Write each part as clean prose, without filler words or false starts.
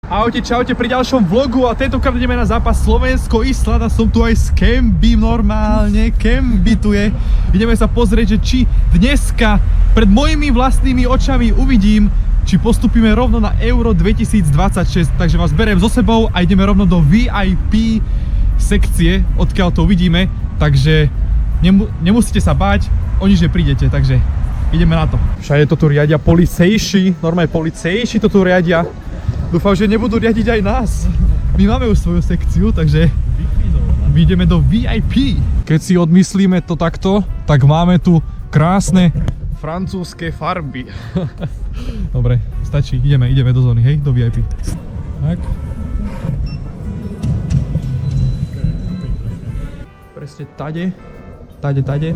Ahojte, čaute pri ďalšom vlogu a tentokrát ideme na zápas Slovensko-Island a som tu aj s Kembym normálne, Kemby tu je. Ideme sa pozrieť, že či dneska pred mojimi vlastnými očami uvidím, či postupíme rovno na Euro 2026, takže vás beriem so sebou a ideme rovno do VIP sekcie, odkiaľ to uvidíme, takže nemusíte sa báť, o nič neprídete, takže ideme na to. Všade to tu riadia policejši, normálne policejši to tu riadia. Dúfam, že nebudú riadiť aj nás. My máme už svoju sekciu, takže ideme do VIP. Keď si odmyslíme to takto, tak máme tu krásne francúzske farby. Dobre, stačí, ideme do zóny, hej, do VIP. Tak. Presne tade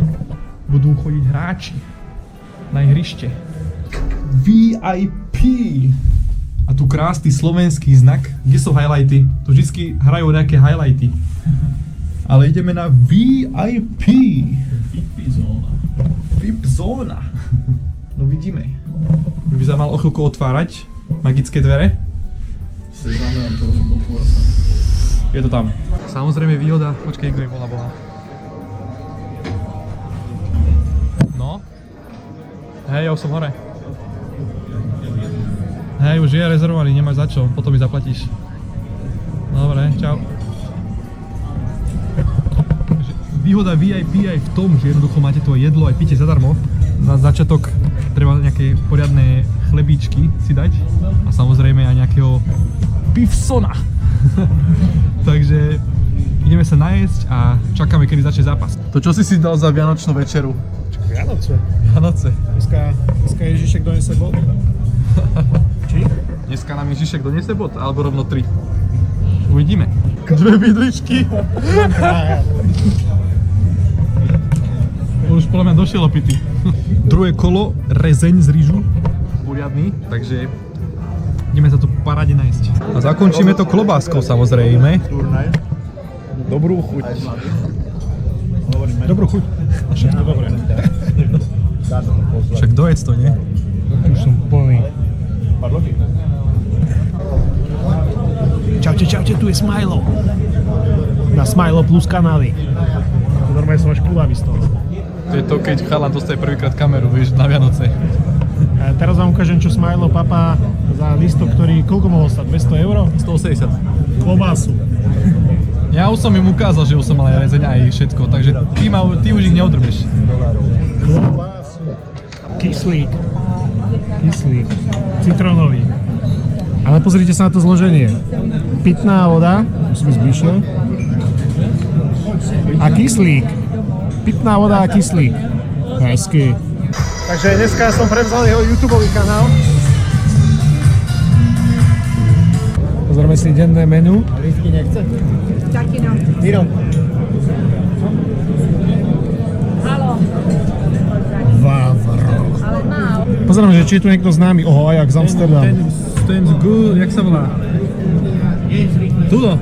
budú chodiť hráči na ihrište. VIP. A tu krásny slovenský znak. Kde sú highlighty? Tu vždycky hrajú nejaké highlighty. Ale ideme na VIP. VIP zóna. No vidíme. By sa mal o chvíľku otvárať magické dvere. Je to tam. Samozrejme výhoda. Počkej, kto je bola. No. Hej, ja už som hore. Hej, už je rezervovaný, nemáš za čo, potom mi zaplatíš. Dobre, čau. Výhoda VIP aj v tom, že jednoducho máte to jedlo aj pite zadarmo. Na začiatok treba nejaké poriadne chlebíčky si dať a samozrejme aj nejakého pivsona. Takže ideme sa najesť a čakáme, kedy začne zápas. To čo si dal za vianočnú večeru? Vianoce. Dneska Ježišek donese bod. Či? Dneska nám Ježišek donese bod, alebo rovno 3. Uvidíme. Dve bydličky. Už podľa mňa došiel opitý. Druhé kolo, rezeň z rýžu. Poriadny, takže ideme sa tu paráde nájsť. A zakončíme to klobáskou samozrejme. Dobrú chuť. Dobrú chuť. Všetko dobré. Však dojedz to, nie? Už som plný. Čaute, tu je Smilo. Na Smilo Plus kanály. Normálne som až kúlavý z toho. To je to, keď chalan dostaje prvýkrát kameru, vieš, na Vianoce. A teraz vám ukážem, čo Smilo papá za listok, ktorý koľko mohol stať? 200 €? 180. Klobásu. Ja už som im ukázal, že už som mal aj rezeň aj všetko, takže ty už ich neodrbeš. Klobásu. Kyslík, citrónový. Ale pozrite sa na to zloženie. Pitná voda, musí byť zbližšie. A kyslík. Pitná voda a kyslík. Hezky. Takže dneska som prevzal jeho YouTubeový kanál. Pozrieme si denné menu. Rýchky nechce? Taky no. Miro. Halo. Vavro. Ale málo. Pozrieme, že či je tu niekto známy. Oho, Ajax Amsterdam. Ten jak sa volá? Tudo.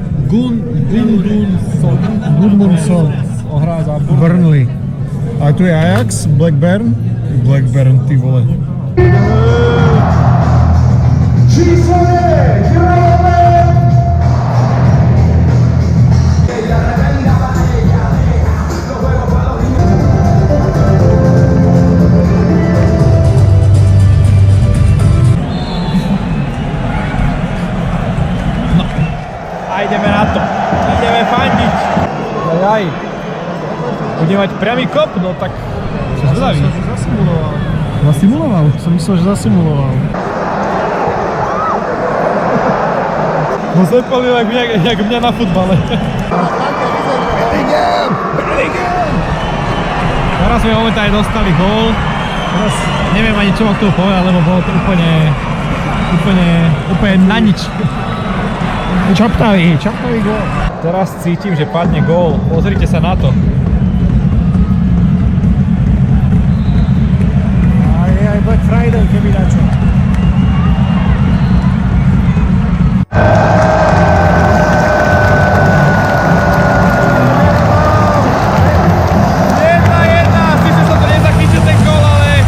Gudmundsson. Ohrá za Burnley. A tu je Ajax, Blackburn, ty vole. Ideme na to. Ideme fandiť. Aj. Budeme mať priamy kop, no tak som zvedavý. Zasimuloval. Zasimuloval? Som myslel, že zasimuloval. No zapalil jak mňa na futbale. Teraz sme momentálne dostali gól. Teraz neviem ani čo mám k tomu povedať, lebo bolo to úplne na nič. Čaptavý gól. Teraz cítim, že padne gól. Pozrite sa na to. Aj Black Friday, keby dačo. Sice sa to nezachytil ten gól, ale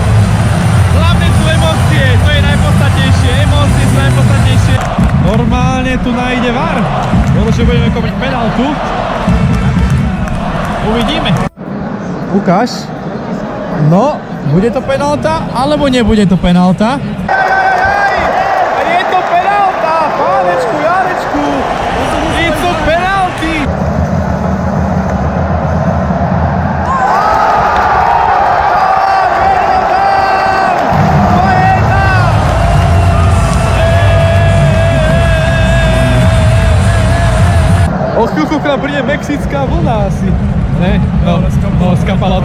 hlavne sú emócie. To je najpodstatnejšie. Emócie sú najpodstatnejšie. Normálne Normálne tu nájde VAR. Lebo že budeme kopať penáltu. Uvidíme. Ukáž. No, bude to penálta, alebo nebude to penálta? A je to penálta! Pánečku, Janečku! It's a penalty! O chvíľku k nám príde mexická vlna asi. Ne? No, skapalo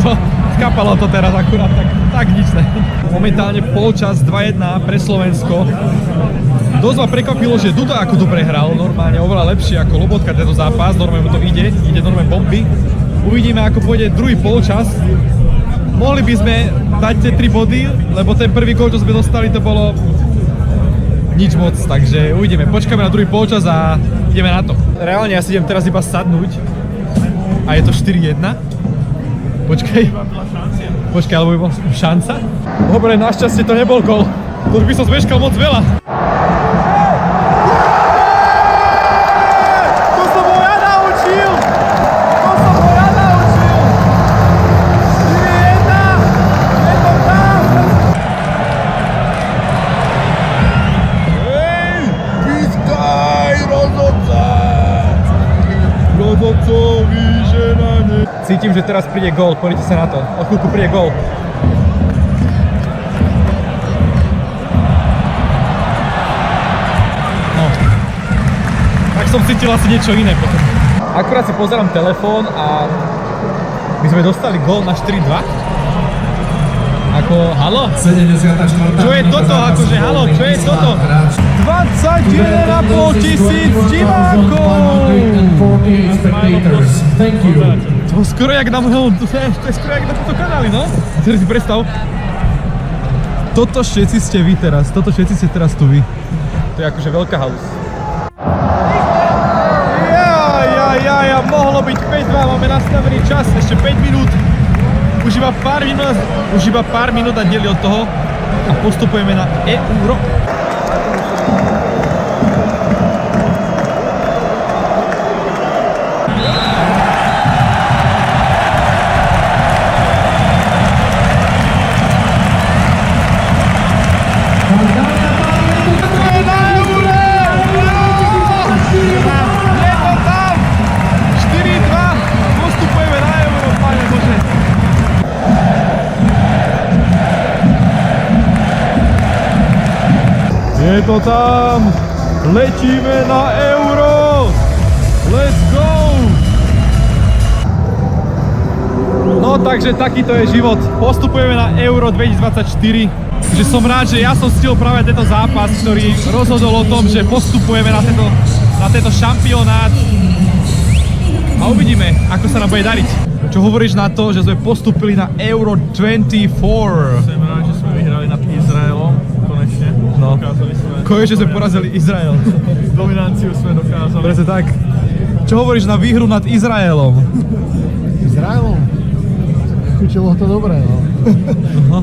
to teraz akurát, tak nič ne. Momentálne polčas 2-1 pre Slovensko. Dosť ma prekvapilo, že Duda ako tu prehral, normálne oveľa lepšie ako Lobotka tento zápas, normálne mu to ide normálne bomby. Uvidíme ako pôjde druhý polčas. Mohli by sme dať tie 3 body, lebo ten prvý gól, čo sme dostali, to bolo nič moc, takže uvidíme. Počkáme na druhý polčas a ideme na to. Reálne ja si idem teraz iba sadnúť a je to 4-1. Počkaj, alebo by bola šanca? Dobre, našťastie to nebol gól. To už by som zmeškal moc veľa. To som ho ja naučil! 4-1! Je to tam! Hej! Pískaj, rozhodca! Rozhodcovi ženane! Cítim, že teraz príde gól, poďte sa na to. O chvíľku príde gól. No. Tak som cítil asi niečo iné potom. Akurát si pozerám telefón a my sme dostali gól na 4-2. Ako, halo? Čo je toto? Akože, halo, čo je toto? 21,5 tisíc divákov! To skoro jak na mojom, to je skoro jak na toto kanáli, no? Teraz si predstav. Toto všetci ste vy teraz, tu vy. To je akože veľká halus. Ja, mohlo byť 5-2, máme nastavený čas, ešte 5 minút. Už iba pár minút a dieli od toho a postupujeme na Euro. Je to tam! Letíme na Euro! Let's go! No takže takýto je život. Postupujeme na Euro 2024. Že som rád, že ja som stil práve tento zápas, ktorý rozhodol o tom, že postupujeme na tento šampionát. A uvidíme, ako sa nám bude dariť. Čo hovoríš na to, že sme postupili na Euro 24? Som rád, že sme vyhrali nad Izraelom, konečne. No. Dokázali sme... Konečne sme porazili Izrael. Dominanciu sme dokázali. Presne tak. Čo hovoríš na výhru nad Izraelom? Izraelom? Chučilo to dobré, no. Aha.